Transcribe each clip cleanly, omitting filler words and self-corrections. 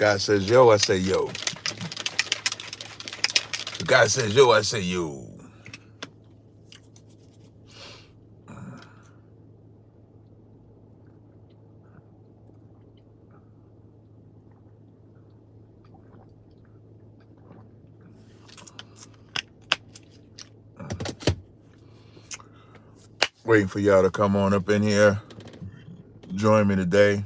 guy says yo, I say yo. The guy says yo, I say yo. Waiting for y'all to come on up in here. Join me today.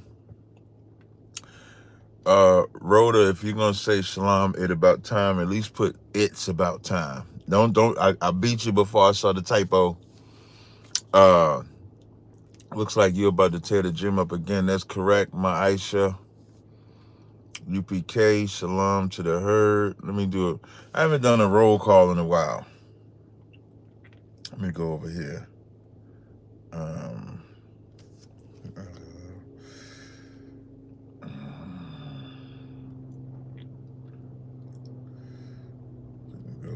Rhoda, if you're gonna say shalom, it about time, at least put it's about time. Don't I beat you before I saw the typo. Looks like you're about to tear the gym up again. That's correct, my Aisha. UPK, shalom to the herd. Let me do it. I haven't done a roll call in a while. Let me go over here.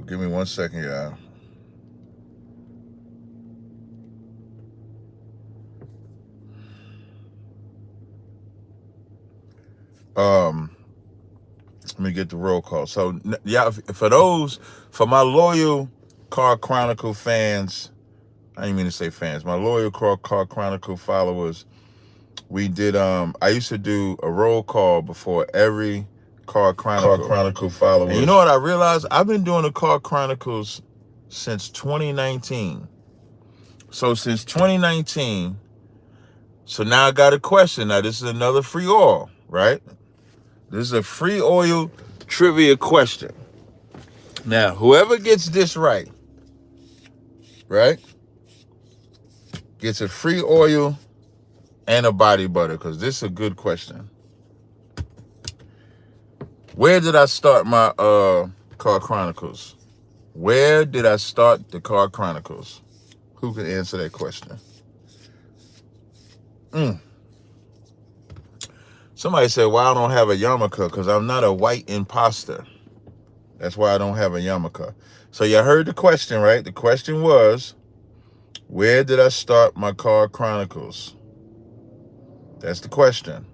Give me 1 second, y'all. Let me get the roll call. So, yeah, for my loyal Car Chronicle fans, I didn't mean to say fans, my loyal Car Chronicle followers, we did, I used to do a roll call before every Car Chronicle followers. And you know what I realized? I've been doing the Car Chronicles since 2019. So since 2019, so now I got a question. Now this is another free oil, right? This is a free oil trivia question. Now, whoever gets this right, gets a free oil and a body butter, because this is a good question. Where did I start my Car Chronicles? Where did I start the Car Chronicles? Who can answer that question? Somebody said, why I don't have a yarmulke? Because I'm not a white imposter. That's why I don't have a yarmulke. So you heard the question, right? The question was, where did I start my Car Chronicles? That's the question.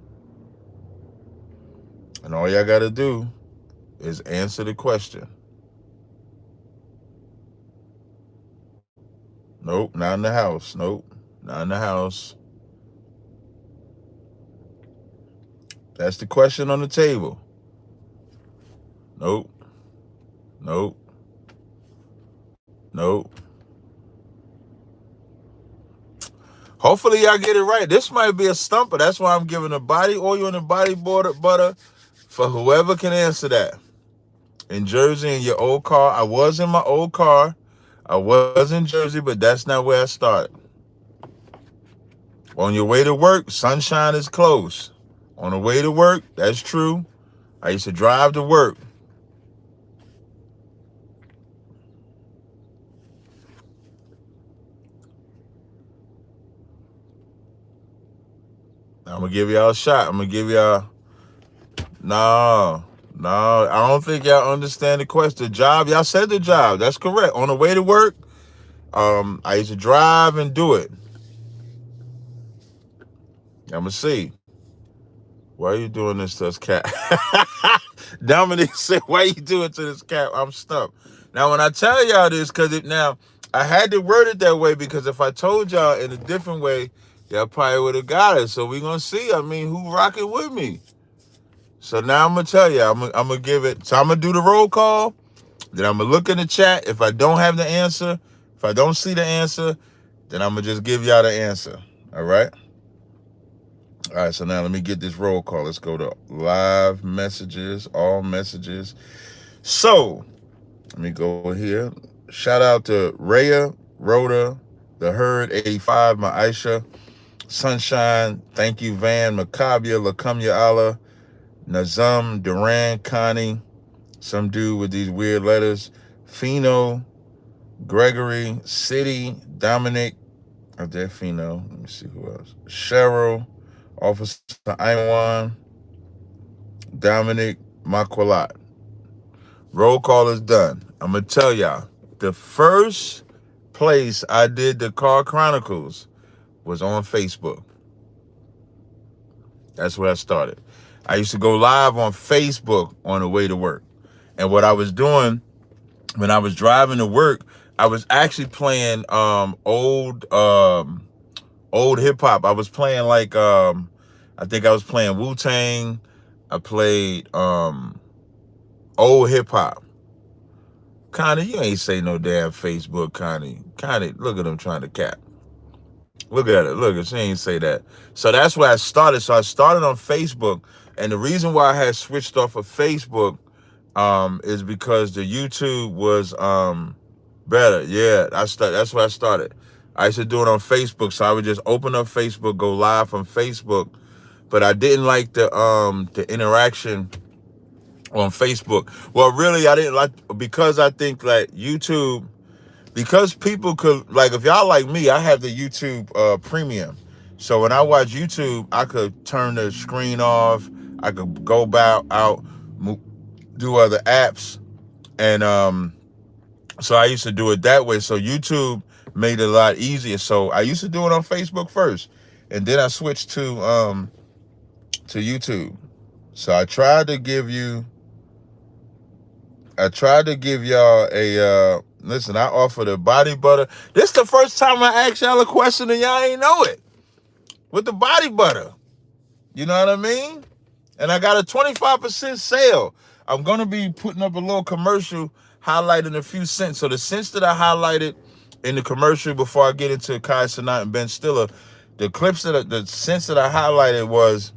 And all y'all got to do is answer the question. Nope, not in the house. Nope, not in the house. That's the question on the table. Nope. Nope. Nope. Hopefully y'all get it right. This might be a stumper. That's why I'm giving a body oil and a body butter for whoever can answer that. In Jersey, in your old car. I was in my old car. I was in Jersey, but that's not where I started. On your way to work, Sunshine is close. On the way to work, that's true. I used to drive to work. I'm going to give y'all a shot. I'm going to give y'all... No, I don't think y'all understand the question. The job, y'all said the job. That's correct. On the way to work, I used to drive and do it. I'm going to see. Why are you doing this to this cat? Dominic said, why are you doing it to this cat? I'm stuck. Now, when I tell y'all this, now, I had to word it that way, because if I told y'all in a different way, y'all probably would have got it. So we're going to see, who rocking with me. So now I'm going to tell you, I'm going to give it. So I'm going to do the roll call. Then I'm going to look in the chat. If I don't have the answer, if I don't see the answer, then I'm going to just give y'all the answer. All right? All right, so now let me get this roll call. Let's go to live messages, all messages. So let me go here. Shout out to Rhea, Rhoda, The Herd 85, my Aisha, Sunshine, thank you, Van, Macabre, Lakumya Allah, Nazam, Duran, Connie, some dude with these weird letters, Fino, Gregory, City, Dominic, oh, there Fino, let me see who else, Cheryl, Officer Iwan, Dominic, Makwalat. Roll call is done. I'm going to tell y'all, the first place I did the Car Chronicles was on Facebook. That's where I started. I used to go live on Facebook on the way to work. And what I was doing when I was driving to work, I was actually playing old hip hop. I was playing like I think I was playing Wu-Tang. I played old hip hop. Connie, you ain't say no damn Facebook, Connie. Connie, look at him trying to cap. Look at it. Look, she ain't say that. So that's where I started. So I started on Facebook. And the reason why I had switched off of Facebook is because the YouTube was better. Yeah, that's where I started. I used to do it on Facebook. So I would just open up Facebook, go live from Facebook. But I didn't like the interaction on Facebook. Well, really, I didn't like, because I think like YouTube, because people could, like, if y'all like me, I have the YouTube premium. So when I watch YouTube, I could turn the screen off. I could go back out, do other apps. And so I used to do it that way. So YouTube made it a lot easier. So I used to do it on Facebook first. And then I switched to YouTube. So I tried to give y'all a listen, I offered a body butter. This is the first time I asked y'all a question and y'all ain't know it. With the body butter. You know what I mean? And I got a 25% sale. I'm going to be putting up a little commercial highlighting a few scents. So the scents that I highlighted in the commercial before I get into Kai Cenat and Ben Stiller, the scents that I highlighted was,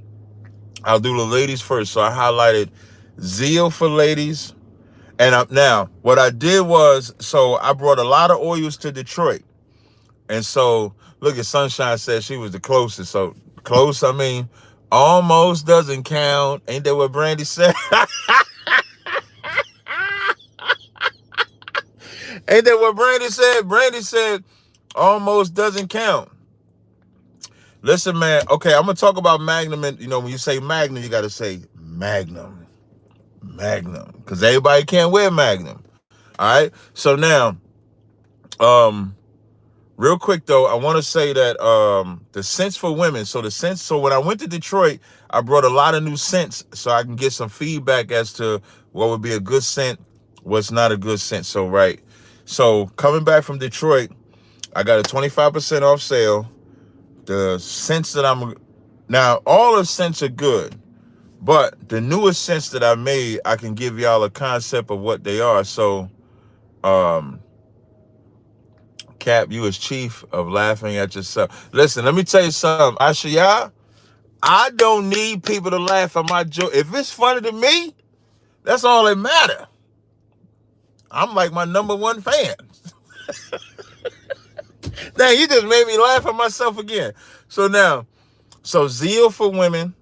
I'll do the ladies first. So I highlighted Zeal for ladies. And now, what I did was, so I brought a lot of oils to Detroit. And so, look at Sunshine said she was the closest. So, close, I mean, almost doesn't count. Ain't that what Brandy said? Ain't that what Brandy said? Brandy said, almost doesn't count. Listen, man, okay, I'm going to talk about Magnum. And, when you say Magnum, you got to say Magnum. Because everybody can't wear Magnum. All right. So now, real quick though, I want to say that the scents for women. So when I went to Detroit, I brought a lot of new scents so I can get some feedback as to what would be a good scent, what's not a good scent. So coming back from Detroit, I got a 25% off sale. The scents that now all the scents are good. But the newest scents that I made, I can give y'all a concept of what they are. So, Cap, you as chief of laughing at yourself. Listen, let me tell you something. Ashia, I don't need people to laugh at my joke. If it's funny to me, that's all that matter. I'm like my number one fan. Dang, you just made me laugh at myself again. So Zeal for women.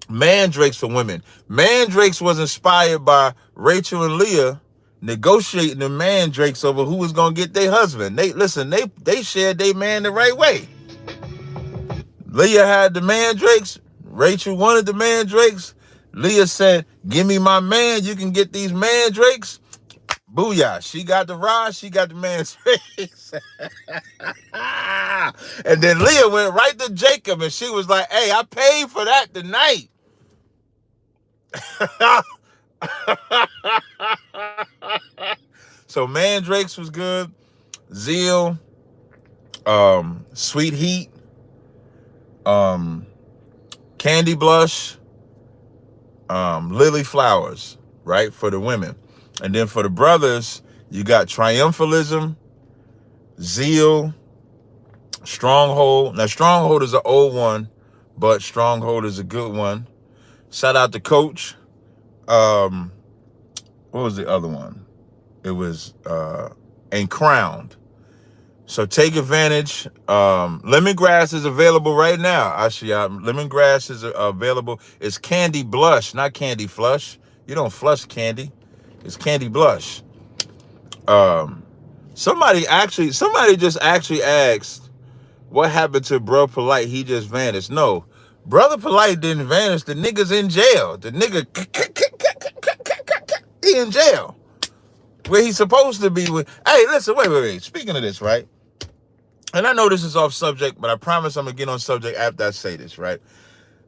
Mandrakes for women. Mandrakes was inspired by Rachel and Leah negotiating the mandrakes over who was gonna get their husband. They shared their man the right way. Leah had the mandrakes. Rachel wanted the mandrakes. Leah said, "Give me my man. You can get these mandrakes." Booyah! She got the rod. She got the mandrakes. And then Leah went right to Jacob, and she was like, "Hey, I paid for that tonight." So Mandrakes was good. Zeal, Sweet Heat, Candy Blush, Lily Flowers, right, for the women. And then for the brothers, you got Triumphalism, Zeal, Stronghold. Now Stronghold is an old one, but Stronghold is a good one. Shout out to Coach. What was the other one? It was and Crowned. So take advantage. Lemongrass is available right now. Lemongrass is available. It's Candy Blush, not Candy Flush. You don't flush candy. It's Candy Blush. Somebody just actually asked, what happened to Bro Polite? He just vanished. No. Brother Polite didn't vanish. The nigga's in jail. The nigga, he in jail. Where he's supposed to be with. Hey, listen, wait. Speaking of this, right? And I know this is off subject, but I promise I'm going to get on subject after I say this, right?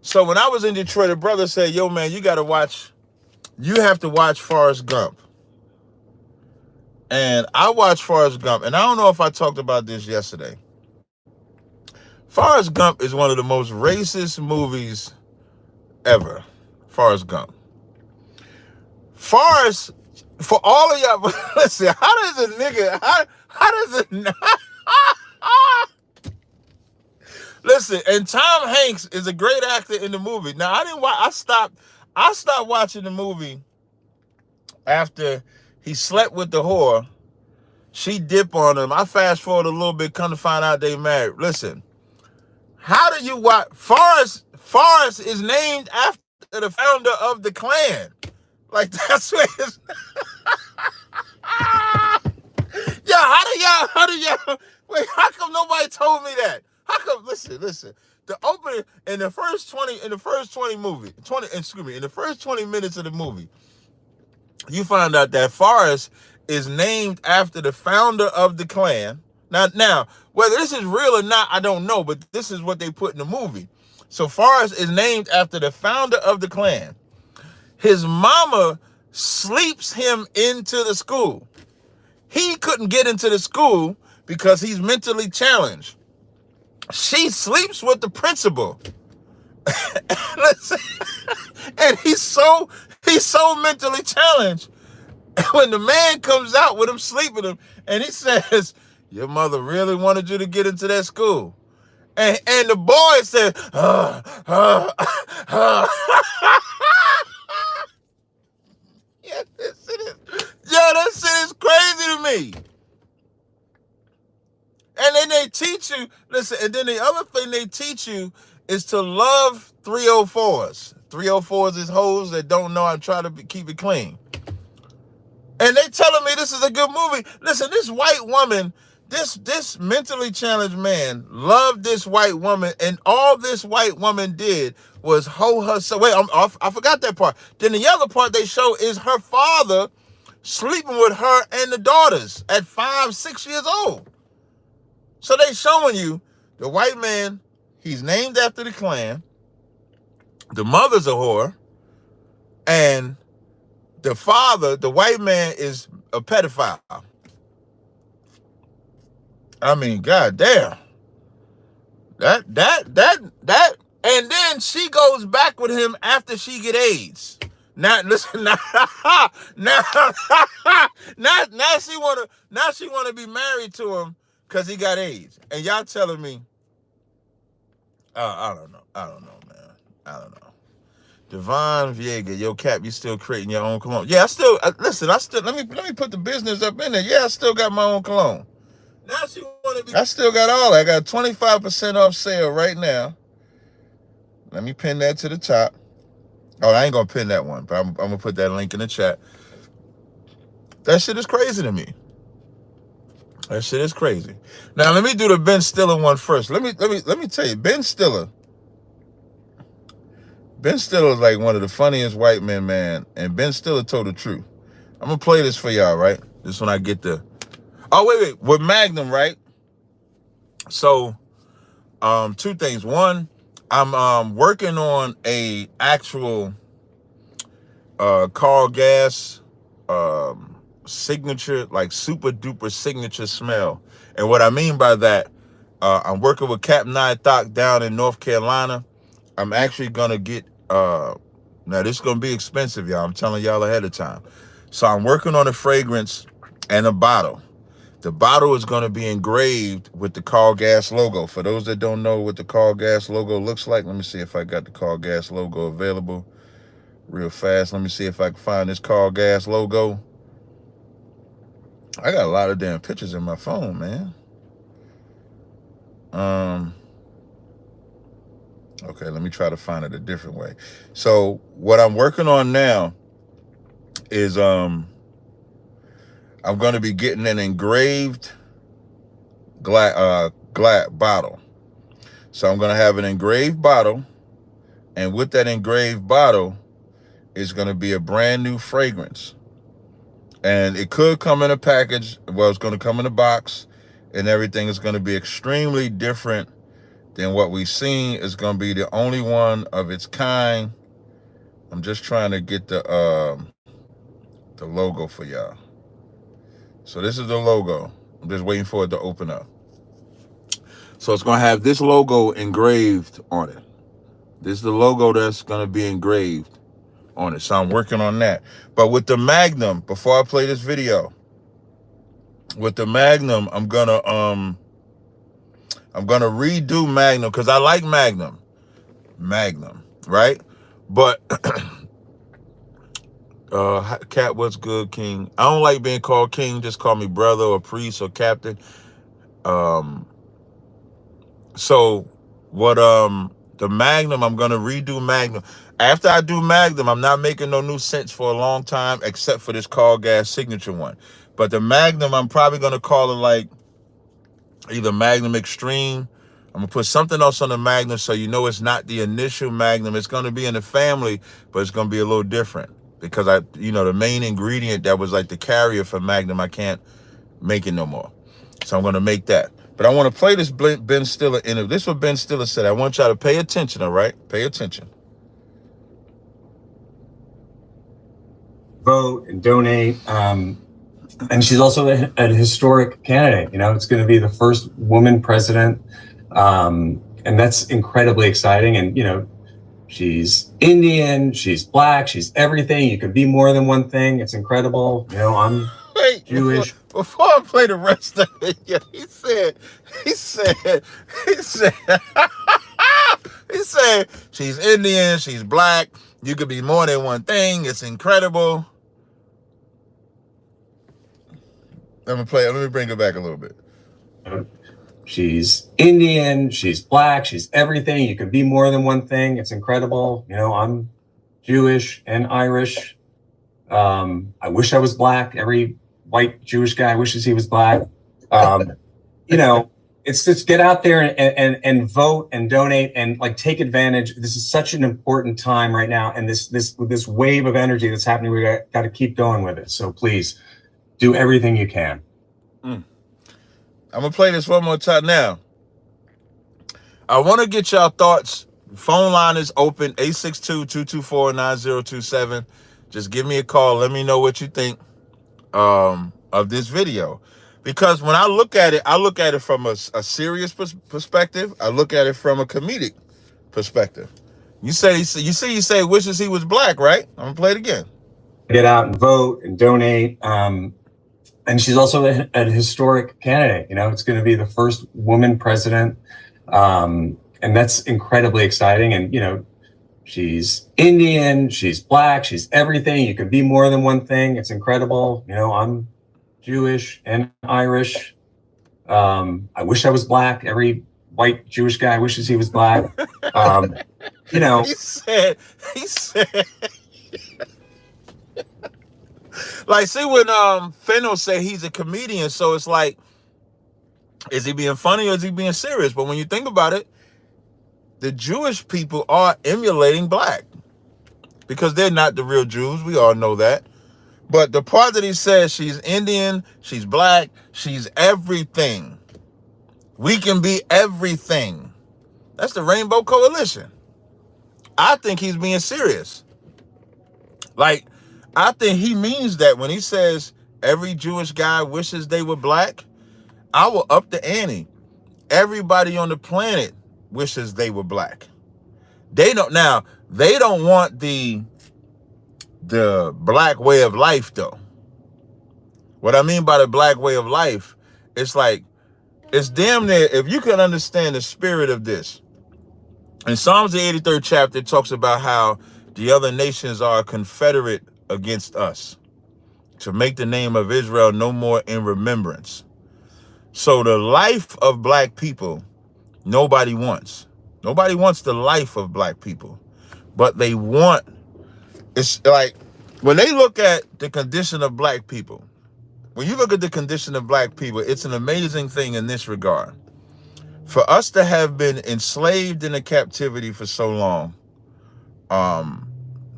So when I was in Detroit, a brother said, yo, man, you have to watch Forrest Gump. And I watched Forrest Gump, and I don't know if I talked about this yesterday. Forrest Gump is one of the most racist movies ever. Forrest Gump. Forrest, for all of y'all, listen, how does a nigga, how does it, listen, and Tom Hanks is a great actor in the movie. Now, I stopped watching the movie after he slept with the whore. She dipped on him. I fast forward a little bit, come to find out they married. Listen, how do you watch? Forrest is named after the founder of the Klan. Like, that's what it's... Yeah, how do y'all, wait, how come nobody told me that? How come, listen, the opening, in the first 20 minutes of the movie, you find out that Forrest is named after the founder of the Klan. Now, whether this is real or not, I don't know, but this is what they put in the movie. So Forrest is named after the founder of the Klan. His mama sleeps him into the school. He couldn't get into the school because he's mentally challenged. She sleeps with the principal. And he's so mentally challenged. When the man comes out with him sleeping him, and he says, your mother really wanted you to get into that school. And the boy said, Yeah, that shit is crazy to me. And then they teach you, listen, and then the other thing they teach you is to love 304s. 304s is hoes that don't know how to try to keep it clean. And they telling me this is a good movie. Listen, this white woman, this mentally challenged man loved this white woman, and all this white woman did was hoe her. So wait, I forgot that part. Then the other part they show is her father sleeping with her and the daughters at 5, 6 years old. So they showing you the white man, he's named after the Klan, the mother's a whore, and the father, the white man, is a pedophile. I mean, goddamn. That, and then she goes back with him after she get AIDS. Now listen, now she wanna be married to him because he got AIDS. And y'all telling me, I don't know, man. I don't know. Devon Viega, yo, Cap, you still creating your own cologne? Yeah, let me put the business up in there. Yeah, I still got my own cologne. Now she want to be. I still got all that. I got 25% off sale right now. Let me pin that to the top. Oh, I ain't gonna pin that one, but I'm gonna put that link in the chat. That shit is crazy to me. That shit is crazy. Now let me do the Ben Stiller one first. Let me tell you, Ben Stiller. Ben Stiller is like one of the funniest white men, man. And Ben Stiller told the truth. I'm gonna play this for y'all, right? This when I get the. Oh wait, with Magnum, right? So, two things. One, I'm working on a actual Carl Gas signature, like super duper signature smell. And what I mean by that, I'm working with Captain Nythok down in North Carolina. I'm actually gonna get now this is gonna be expensive, y'all. I'm telling y'all ahead of time. So I'm working on a fragrance and a bottle. The bottle is gonna be engraved with the Carl Gas logo. For those that don't know what the Carl Gas logo looks like, let me see if I got the Carl Gas logo available real fast. Let me see if I can find this Carl Gas logo. I got a lot of damn pictures in my phone, man. Okay, let me try to find it a different way. So what I'm working on now is I'm going to be getting an engraved glass bottle. So I'm going to have an engraved bottle, and with that engraved bottle is going to be a brand new fragrance. And it could come in a package. Well, it's going to come in a box, and everything is going to be extremely different then what we've seen is going to be the only one of its kind. I'm just trying to get the logo for y'all. So this is the logo. I'm just waiting for it to open up. So it's going to have this logo engraved on it. This is the logo that's going to be engraved on it. So I'm working on that. But with the Magnum, before I play this video, with the Magnum, I'm gonna redo Magnum because I like Magnum, right? But Cat, what's good, King? I don't like being called King. Just call me brother or priest or captain. So what? The Magnum, I'm gonna redo Magnum. After I do Magnum, I'm not making no new scents for a long time, except for this Call Gas signature one. But the Magnum, I'm probably gonna call it like either Magnum Extreme. I'm gonna put something else on the Magnum so you know it's not the initial Magnum. It's gonna be in the family, but it's gonna be a little different because the main ingredient that was like the carrier for Magnum, I can't make it no more. So I'm gonna make that. But I want to play this Ben Stiller interview. This is what Ben Stiller said. I want y'all to pay attention, all right? Pay attention. Vote and donate. And she's also a historic candidate. It's going to be the first woman president. And that's incredibly exciting. And, she's Indian, she's black, she's everything. You can be more than one thing. It's incredible. I'm Jewish. Before I play the rest of it, he said, he said, she's Indian, she's black. You could be more than one thing. It's incredible. Let me bring it back a little bit. She's Indian, she's black, she's everything. You can be more than one thing. It's incredible. I'm Jewish and Irish. I wish I was black. Every white Jewish guy wishes he was black. It's just get out there and vote and donate and take advantage. This is such an important time right now. And this wave of energy that's happening, we got to keep going with it. So please do everything you can. I'm going to play this one more time now. I want to get y'all thoughts. Phone line is open, 862-224-9027. Just give me a call. Let me know what you think of this video. Because when I look at it from a serious perspective. I look at it from a comedic perspective. You say wishes he was black, right? I'm going to play it again. Get out and vote and donate. And she's also a historic candidate. It's going to be the first woman president. And that's incredibly exciting. And, she's Indian, she's black, she's everything. You can be more than one thing. It's incredible. I'm Jewish and Irish. I wish I was black. Every white Jewish guy wishes he was black. He said, like, see when Fennel said he's a comedian, so it's like, is he being funny or is he being serious? But when you think about it, the Jewish people are emulating black because they're not the real Jews. We all know that. But the part that he says she's Indian, she's black, she's everything. We can be everything. That's the Rainbow Coalition. I think he's being serious. I think he means that when he says every Jewish guy wishes they were black. I will up the ante. Everybody on the planet wishes they were black. They don't want the black way of life, though. What I mean by the black way of life, it's damn near, if you can understand the spirit of this. In Psalms the 83rd chapter, it talks about how the other nations are confederate against us to make the name of Israel no more in remembrance. So the life of black people, nobody wants. Nobody wants the life of black people, but they want, it's like when they look at the condition of black people, when you look at the condition of black people, it's an amazing thing in this regard. For us to have been enslaved in a captivity for so long,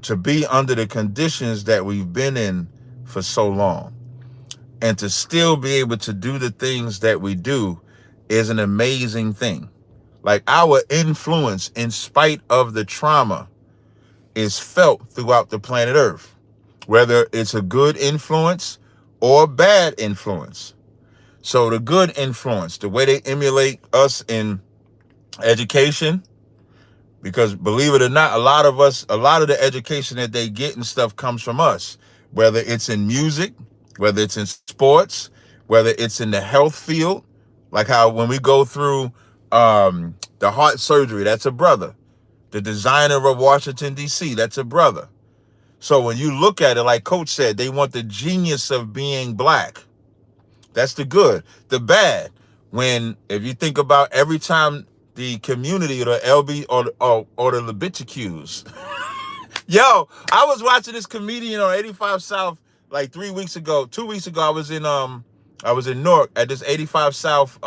to be under the conditions that we've been in for so long, and to still be able to do the things that we do is an amazing thing. Like our influence, in spite of the trauma, is felt throughout the planet Earth, whether it's a good influence or bad influence. So the good influence, the way they emulate us in education, because believe it or not, a lot of the education that they get and stuff comes from us, whether it's in music, whether it's in sports, whether it's in the health field, like how when we go through the heart surgery, that's a brother. The designer of Washington, D.C., that's a brother. So when you look at it, like Coach said, they want the genius of being black. That's the good. The bad, if you think about every time the community or the LB or the LGBTQs. Yo, I was watching this comedian on 85 South like 2 weeks ago. I was in Newark at this 85 South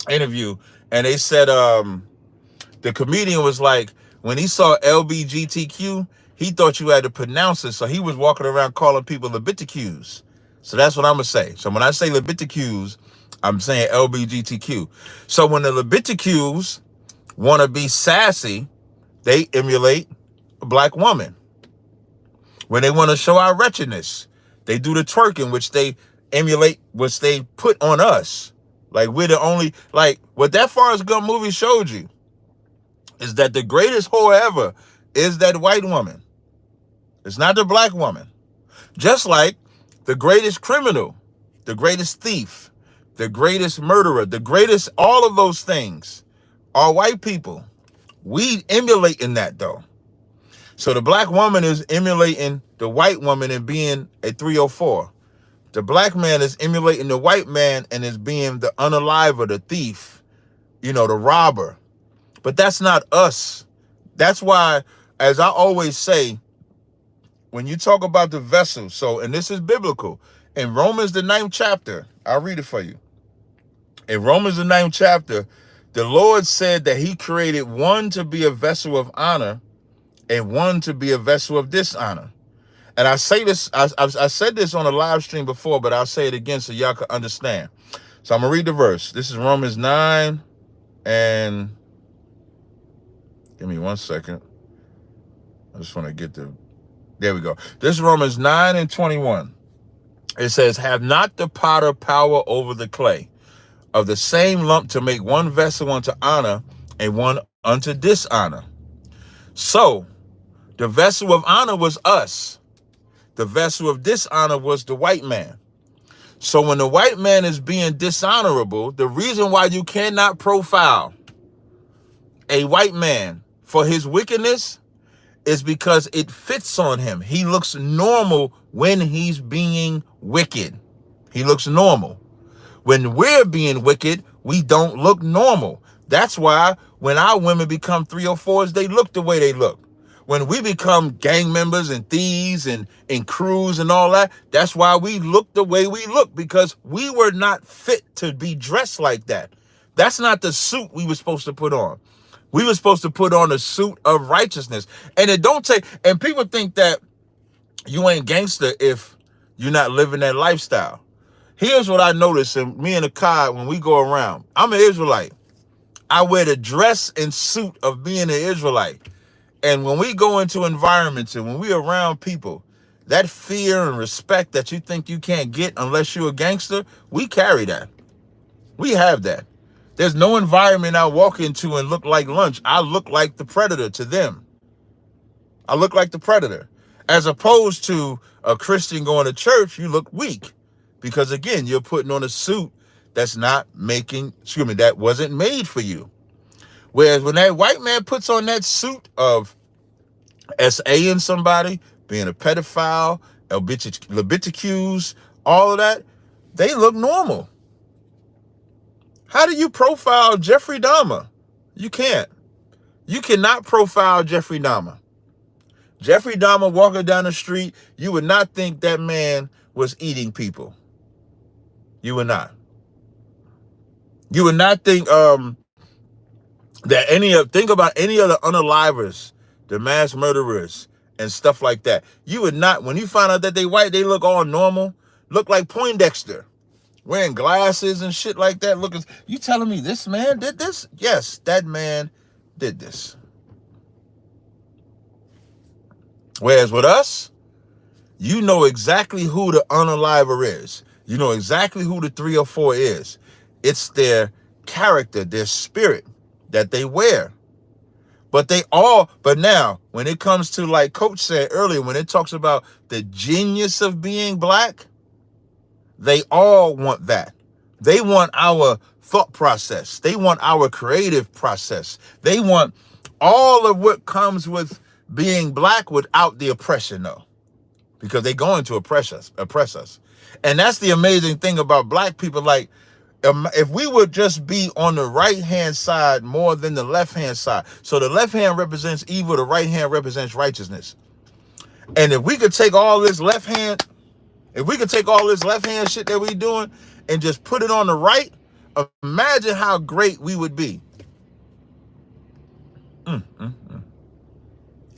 interview, and they said the comedian was like, when he saw LBGTQ, he thought you had to pronounce it, so he was walking around calling people LGBTQs. So that's what I'm gonna say. So when I say LGBTQs, I'm saying LBGTQ. So when the LGBTQs want to be sassy, they emulate a black woman. When they want to show our wretchedness, they do the twerking, which they emulate, which they put on us. Like we're the only, like what that Forrest Gump movie showed you is that the greatest whore ever is that white woman. It's not the black woman. Just like the greatest criminal, the greatest thief, the greatest murderer, the greatest, all of those things are white people. We emulate in that though. So the black woman is emulating the white woman and being a 304. The black man is emulating the white man and is being the unaliver, the thief, the robber. But that's not us. That's why, as I always say, when you talk about the vessel, and this is biblical, in Romans the 9th chapter, I'll read it for you. In Romans the 9th chapter, the Lord said that he created one to be a vessel of honor and one to be a vessel of dishonor. And I say this, I said this on a live stream before, but I'll say it again so y'all can understand. So I'm going to read the verse. This is Romans 9 and... Give me 1 second. I just want to get there we go. This is Romans 9 and 21. It says, have not the potter power over the clay of the same lump to make one vessel unto honor and one unto dishonor. So the vessel of honor was us. The vessel of dishonor was the white man. So when the white man is being dishonorable, the reason why you cannot profile a white man for his wickedness is because it fits on him. He looks normal when he's being wicked. He looks normal. When we're being wicked, we don't look normal. That's why when our women become 304s, they look the way they look. When we become gang members and thieves and crews and all that, that's why we look the way we look, because we were not fit to be dressed like that. That's not the suit we were supposed to put on. We were supposed to put on a suit of righteousness. And it don't take, and people think that you ain't gangster if you're not living that lifestyle. Here's what I notice, and me and Akai, when we go around, I'm an Israelite. I wear the dress and suit of being an Israelite. And when we go into environments and when we're around people, that fear and respect that you think you can't get unless you're a gangster, we carry that. We have that. There's no environment I walk into and look like lunch. I look like the predator to them. I look like the predator. As opposed to a Christian going to church, you look weak. Because again, you're putting on a suit that wasn't made for you. Whereas when that white man puts on that suit of SA-ing somebody, being a pedophile, LGBTQs, all of that, they look normal. How do you profile Jeffrey Dahmer? You can't. You cannot profile Jeffrey Dahmer. Jeffrey Dahmer walking down the street, you would not think that man was eating people. You would not. You would not think think about any of the unalivers, the mass murderers and stuff like that. You would not, when you find out that they white, they look all normal, look like Poindexter. wearing glasses and shit like that. Looking, you telling me this man did this? Yes, that man did this. Whereas with us, you know exactly who the unaliver is. You know exactly who the 3 or 4 is. It's their character, their spirit that they wear. But now, when it comes to, like Coach said earlier, when it talks about the genius of being black, they all want that. They want our thought process. They want our creative process. They want all of what comes with being black without the oppression, though, because they're going to oppress us. And that's the amazing thing about black people. Like, if we would just be on the right-hand side more than the left-hand side. So the left hand represents evil, the right hand represents righteousness. And if we could take all this left hand shit that we doing and just put it on the right, imagine how great we would be.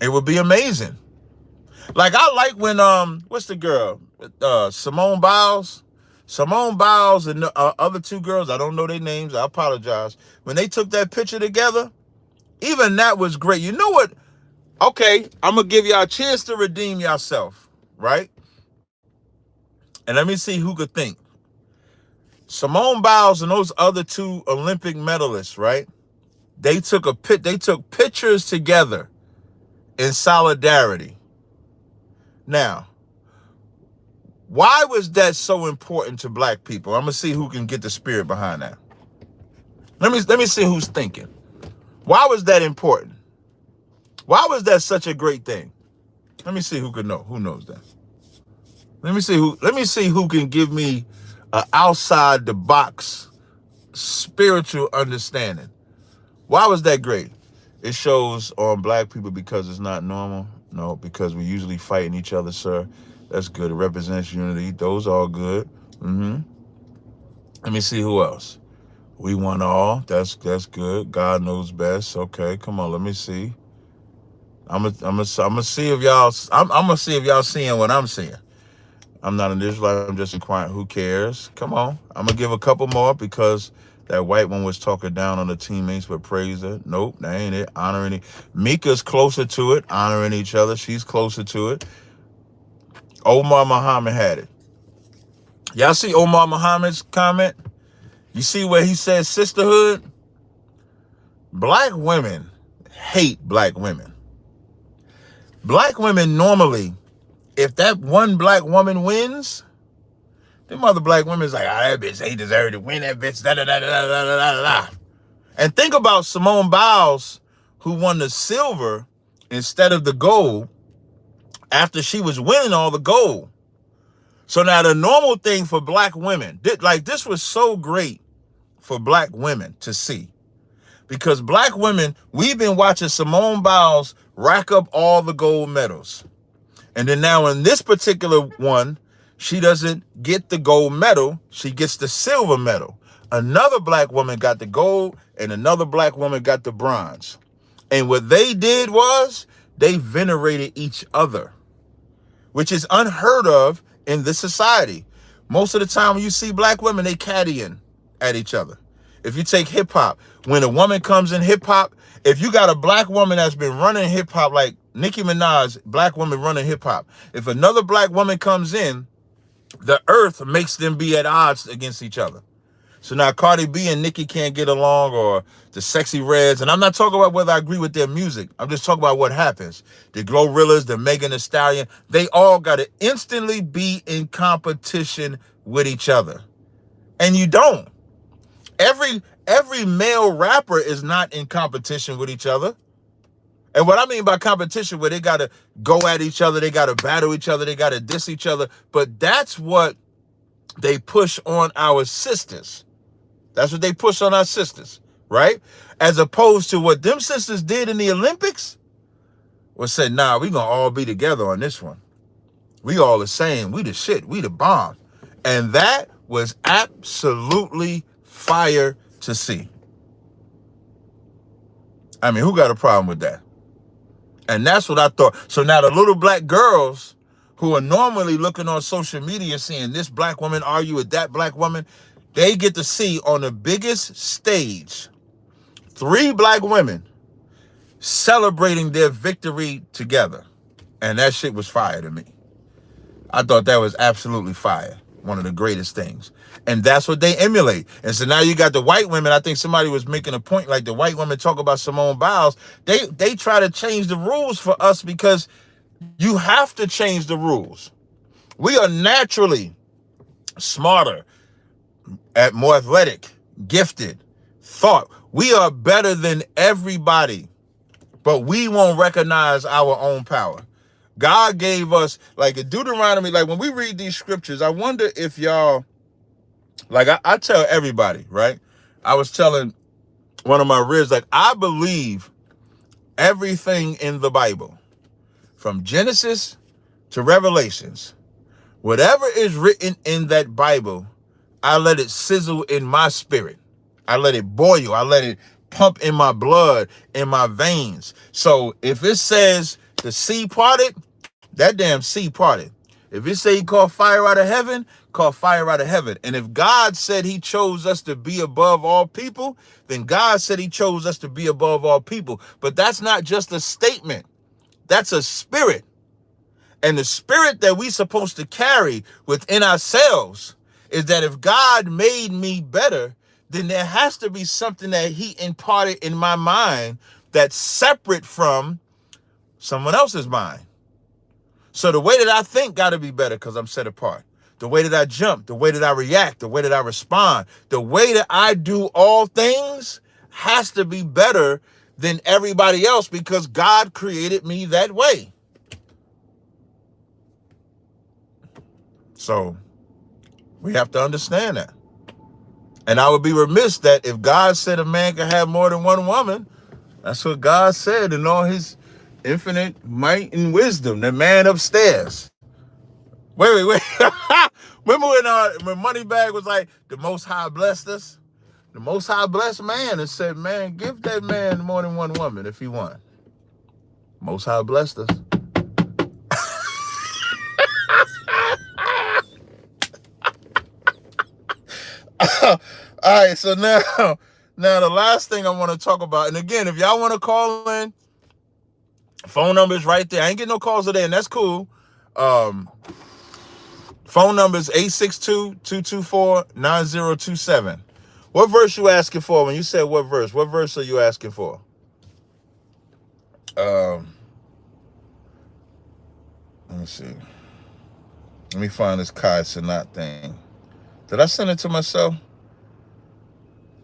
It would be amazing. Like, I like when, what's the girl? Simone Biles and the other 2 girls, I don't know their names, I apologize. When they took that picture together, even that was great. You know what? Okay, I'm going to give y'all a chance to redeem yourself, right? And let me see who could think. Simone Biles and those other 2 Olympic medalists, right? They took pictures together in solidarity. Now, why was that so important to black people? I'm gonna see who can get the spirit behind that. Let me see who's thinking. Why was that important? Why was that such a great thing? Let me see who could know. Who knows that? Let me see who can give me an outside the box spiritual understanding. Why was that great? It shows on black people because it's not normal. No, because we usually fighting each other, sir. That's good. It represents unity. Those are all good. Let me see who else. We won all. That's good. God knows best. Okay, come on. Let me see. I'm gonna see if y'all. I'm gonna see if y'all seeing what I'm seeing. I'm not an Israelite. I'm just inquiring. Who cares? Come on. I'm gonna give a couple more because that white one was talking down on the teammates, but praise her. Nope, that ain't it. Honoring it. Mika's closer to it. Honoring each other. She's closer to it. Omar Muhammad had it. Y'all see Omar Muhammad's comment? You see where he says sisterhood? Black women hate black women. Black women normally, if that one black woman wins, them other black women's like, that bitch, they deserve to win that bitch, da-da-da-da-da-da-da-da. And think about Simone Biles, who won the silver instead of the gold after she was winning all the gold. So now the normal thing for black women, this was so great for black women to see. Because black women, we've been watching Simone Biles rack up all the gold medals. And then now in this particular one, she doesn't get the gold medal. She gets the silver medal. Another black woman got the gold and another black woman got the bronze. And what they did was they venerated each other, which is unheard of in this society. Most of the time when you see black women, they caddying at each other. If you take hip hop, when a woman comes in hip hop, if you got a black woman that's been running hip hop, like Nicki Minaj, black woman running hip hop, if another black woman comes in, the earth makes them be at odds against each other. So now Cardi B and Nicki can't get along, or the Sexy Reds. And I'm not talking about whether I agree with their music. I'm just talking about what happens. The Glorrillas, the Megan Thee Stallion, they all got to instantly be in competition with each other. And you don't. Every male rapper is not in competition with each other. And what I mean by competition, where they got to go at each other, they got to battle each other, they got to diss each other. But that's what they push on our sisters. That's what they push on our sisters, right? As opposed to what them sisters did in the Olympics, was said, nah, we gonna all be together on this one. We all the same. We the shit. We the bomb. And that was absolutely fire to see. I mean, who got a problem with that? And that's what I thought. So now the little black girls who are normally looking on social media seeing this black woman argue with that black woman, they get to see on the biggest stage 3 black women celebrating their victory together. And that shit was fire to me. I thought that was absolutely fire. One of the greatest things. And that's what they emulate. And so now you got the white women. I think somebody was making a point, like the white women talk about Simone Biles. They try to change the rules for us because you have to change the rules. We are naturally smarter, more athletic, gifted, thought. We are better than everybody, but we won't recognize our own power. God gave us, like in Deuteronomy, like when we read these scriptures, I wonder if y'all, like I tell everybody, right? I was telling one of my ribs, like I believe everything in the Bible, from Genesis to Revelations, whatever is written in that Bible, I let it sizzle in my spirit. I let it boil. I let it pump in my blood, in my veins. So if it says the sea parted, that damn sea parted. If it say he called fire out of heaven, call fire out of heaven. And if God said he chose us to be above all people, then God said he chose us to be above all people. But that's not just a statement. That's a spirit. And the spirit that we supposed to carry within ourselves is that if God made me better, then there has to be something that he imparted in my mind that's separate from someone else's mind. So the way that I think got to be better because I'm set apart. The way that I jump, the way that I react, the way that I respond, the way that I do all things has to be better than everybody else because God created me that way. So we have to understand that. And I would be remiss that if God said a man could have more than one woman, that's what God said in all his infinite might and wisdom. The man upstairs. Wait. Remember when Moneybag was like, the Most High blessed us? The Most High blessed man and said, man, give that man more than one woman if he want. Most High blessed us. All right, so now the last thing I want to talk about, and again, if y'all want to call in, phone number is right there. I ain't getting no calls today, and that's cool. Phone number is 862-224-9027. What verse you asking for when you said what verse? What verse are you asking for? Let me see. Let me find this Cenat thing. Did I send it to myself?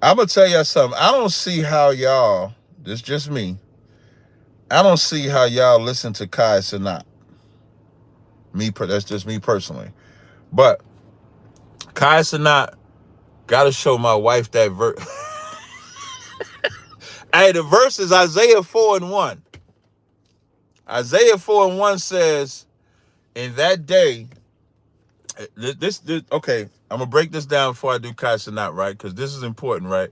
I'm going to tell y'all something. I don't see how y'all, this is just me, I don't see how y'all listen to Cenat. That's just me personally. But Cenat got to show my wife that verse. Hey, the verse is Isaiah 4:1. Isaiah 4:1 says, in that day, this okay, I'm going to break this down before I do Cenat, right? Because this is important, right?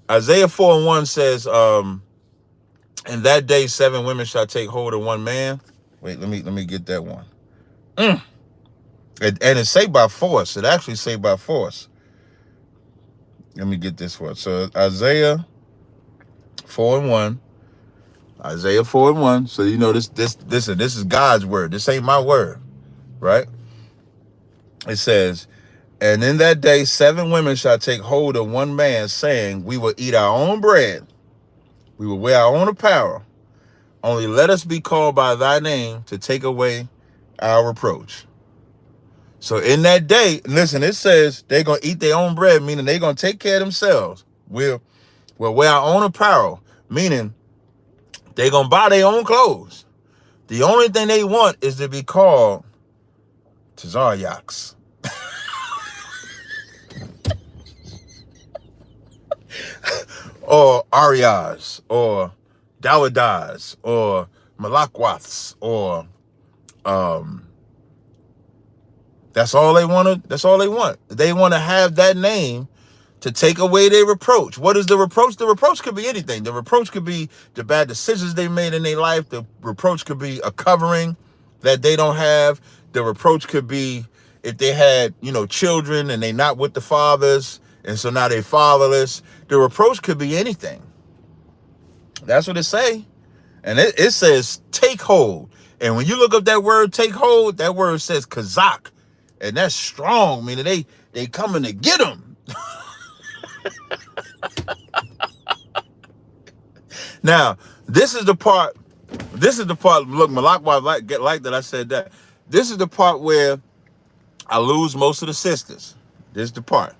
Isaiah 4:1 says, in that day, 7 women shall take hold of one man. Wait, let me get that one. And it's say by force. It actually say by force. Let me get this one. So Isaiah 4:1. Isaiah 4:1. So you know this is God's word. This ain't my word, right? It says, and in that day 7 women shall take hold of one man, saying, we will eat our own bread, we will wear our own apparel. Only let us be called by thy name to take away our reproach. So in that day, listen, it says they're going to eat their own bread, meaning they're going to take care of themselves. We'll wear our own apparel, meaning they're going to buy their own clothes. The only thing they want is to be called Tazaryachs. Or Arias, or Dawadas, or Malakwaths, or that's all they want. That's all they want. They want to have that name to take away their reproach. What is the reproach? The reproach could be anything. The reproach could be the bad decisions they made in their life. The reproach could be a covering. that they don't have. The reproach could be if they had, children and they not with the fathers, and so now they fatherless. The reproach could be anything. That's what it say. And it says take hold. And when you look up that word take hold, that word says kazak. And that's strong, meaning they coming to get them. Now, this is the part, look, Malak, like that I said that. This is the part where I lose most of the sisters. This is the part.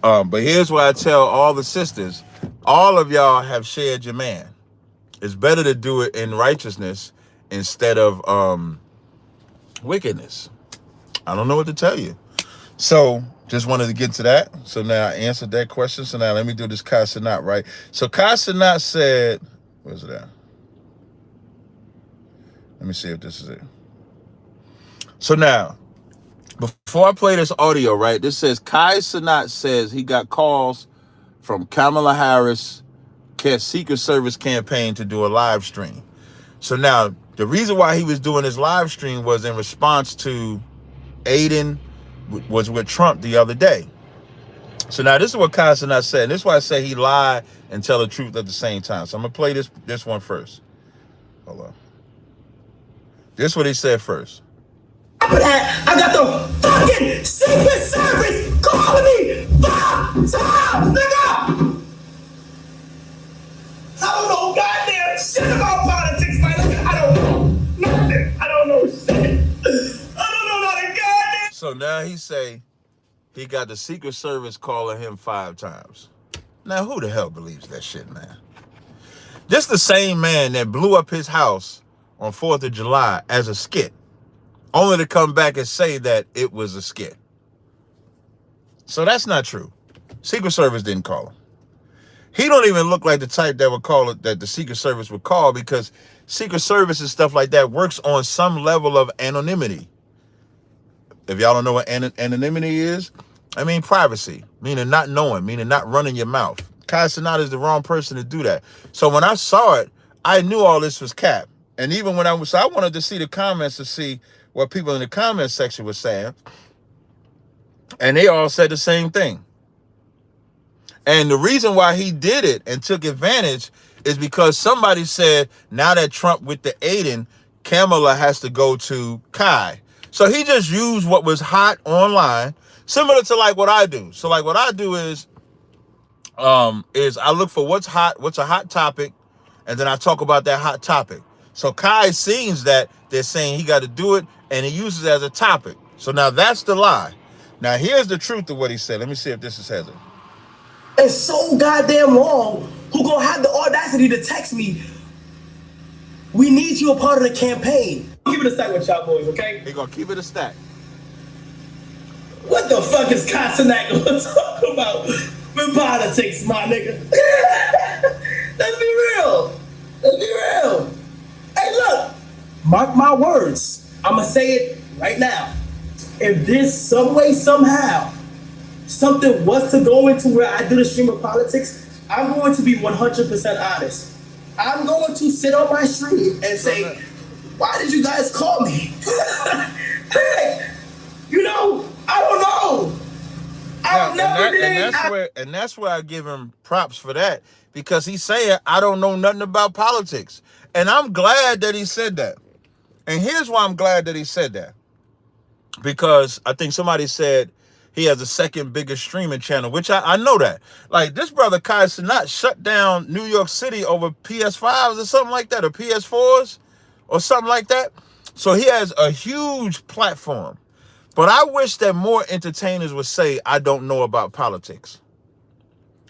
But here's what I tell all the sisters. All of y'all have shared your man. It's better to do it in righteousness instead of wickedness. I don't know what to tell you. So just wanted to get to that. So now I answered that question. So now let me do this Cenat, right? So Cenat said, where's it at? Let me see if this is it. So now, before I play this audio, right, this says Cenat says he got calls from Kamala Harris Secret Service campaign to do a live stream. So now, the reason why he was doing his live stream was in response to Aiden was with Trump the other day. So now this is what Cenat said. And this is why I say he lied and tell the truth at the same time. So I'm going to play this one first. Hold on. This is what he said first. I got the fucking Secret Service calling me 5 times, nigga! I don't know goddamn shit about politics, my nigga. I don't know nothing. I don't know shit. I don't know nothing goddamn. So now he say he got the Secret Service calling him 5 times. Now who the hell believes that shit, man? This the same man that blew up his house on 4th of July as a skit, only to come back and say that it was a skit. So that's not true. Secret Service didn't call him. He don't even look like the type that would call it, that the Secret Service would call, because Secret Service and stuff like that works on some level of anonymity. If y'all don't know what anonymity is, I mean privacy, meaning not knowing, meaning not running your mouth. Cenat is the wrong person to do that. So when I saw it, I knew all this was cap. And even when I wanted to see the comments to see what people in the comments section were saying. And they all said the same thing. And the reason why he did it and took advantage is because somebody said, now that Trump with the Aiden, Kamala has to go to Kai. So he just used what was hot online, similar to like what I do. So like what I do is I look for what's a hot topic, and then I talk about that hot topic. So Kai sees that they're saying he got to do it, and he uses it as a topic. So now that's the lie. Now here's the truth of what he said. Let me see if this has it. It's so goddamn long. Who gonna have the audacity to text me? We need you a part of the campaign. Keep it a stack with y'all boys, okay? They're gonna keep it a stack. What the fuck is Cenat gonna talk about with politics, my nigga? Let's be real. Let's be real. Hey, look. Mark my words. I'ma say it right now. If this some way, somehow, something was to go into where I do the stream of politics, I'm going to be 100% honest. I'm going to sit on my stream and say, why did you guys call me? Hey, I don't know. And that's where I give him props for that, because he's saying, I don't know nothing about politics. And I'm glad that he said that. And here's why I'm glad that he said that. Because I think somebody said he has the second biggest streaming channel, which I know that. Like, this brother Cenat shut down New York City over PS5s or something like that, or PS4s or something like that. So he has a huge platform. But I wish that more entertainers would say, I don't know about politics.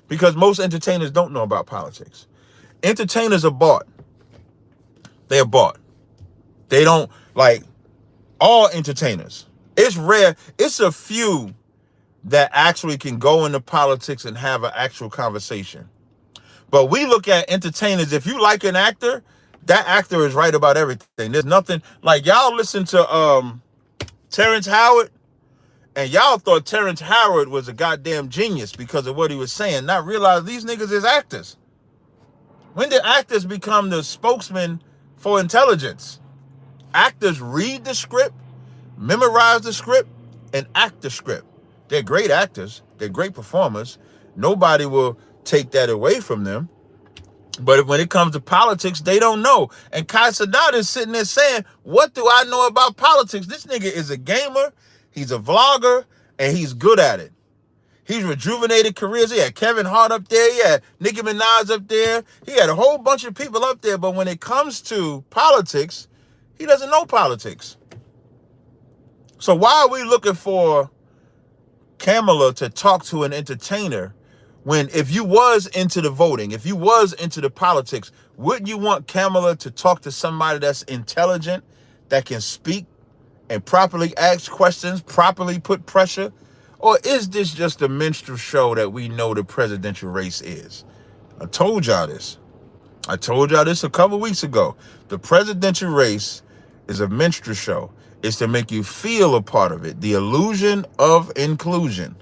Because most entertainers don't know about politics. Entertainers are bought. They're bought. They don't, like, all entertainers. It's rare. It's a few that actually can go into politics and have an actual conversation. But we look at entertainers. If you like an actor, that actor is right about everything. There's nothing, like, y'all listen to Terrence Howard, and y'all thought Terrence Howard was a goddamn genius because of what he was saying, not realize these niggas is actors. When did actors become the spokesman for intelligence? Actors read the script, memorize the script, and act the script. They're great actors. They're great performers. Nobody will take that away from them. But when it comes to politics, they don't know. And Cenat is sitting there saying, what do I know about politics? This nigga is a gamer, he's a vlogger, and he's good at it. He's rejuvenated careers. He had Kevin Hart up there. He had Nicki Minaj up there. He had a whole bunch of people up there. But when it comes to politics, he doesn't know politics. So why are we looking for Kamala to talk to an entertainer when if you was into the voting, if you was into the politics, wouldn't you want Kamala to talk to somebody that's intelligent, that can speak and properly ask questions, properly put pressure? Or is this just a minstrel show that we know the presidential race is? I told y'all this. I told y'all this a couple weeks ago. The presidential race is a minstrel show. It's to make you feel a part of it. The illusion of inclusion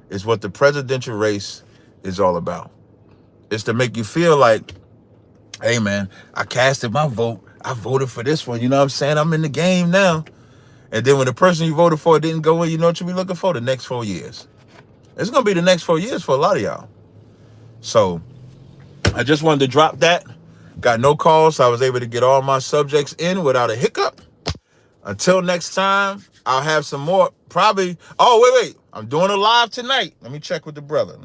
is what the presidential race is all about. It's to make you feel like, hey man, I casted my vote. I voted for this one. You know what I'm saying? I'm in the game now. And then when the person you voted for didn't go in, you know what you'll be looking for? The next 4 years. It's going to be the next 4 years for a lot of y'all. So I just wanted to drop that. Got no calls, so I was able to get all my subjects in without a hiccup. Until next time, I'll have some more. Probably. Oh, wait. I'm doing a live tonight. Let me check with the brother.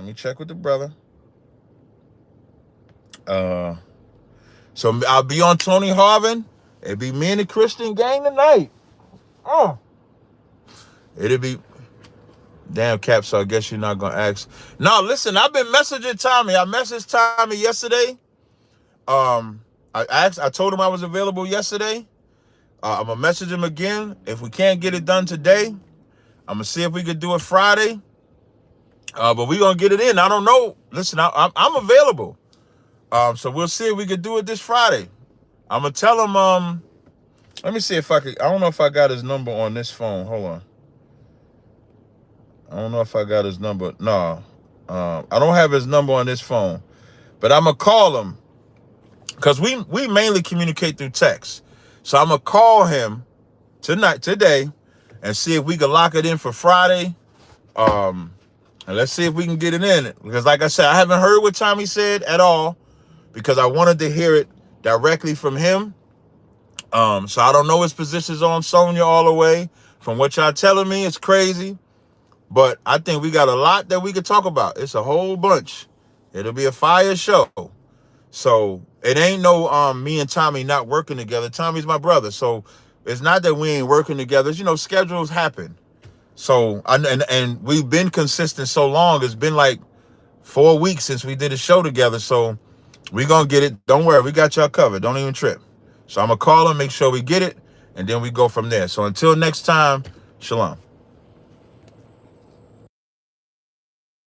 So I'll be on Tony Harvin. It'll be me and the Christian gang tonight. Oh. It'll be... Damn, Cap, so I guess you're not going to ask. No, listen, I've been messaging Tommy. I messaged Tommy yesterday. I told him I was available yesterday. I'm going to message him again. If we can't get it done today, I'm going to see if we could do it Friday. But we're going to get it in. I don't know. Listen, I'm available. So we'll see if we could do it this Friday. I'm going to tell him, let me see if I could. I don't know if I got his number on this phone. Hold on. I don't know if I got his number. No. I don't have his number on this phone. But I'm going to call him. Because we mainly communicate through text. So I'm going to call him today, and see if we can lock it in for Friday. And let's see if we can get it in. Because like I said, I haven't heard what Tommy said at all, because I wanted to hear it directly from him. So I don't know his positions on Sonya all the way. From what y'all telling me, it's crazy. But I think we got a lot that we could talk about. It's a whole bunch. It'll be a fire show. So it ain't no me and Tommy not working together. Tommy's my brother. So it's not that we ain't working together. It's, schedules happen. So and we've been consistent so long. It's been like 4 weeks since we did a show together. So we gonna get it. Don't worry, we got y'all covered. Don't even trip. So I'm gonna call him, make sure we get it, and then we go from there. So until next time, shalom.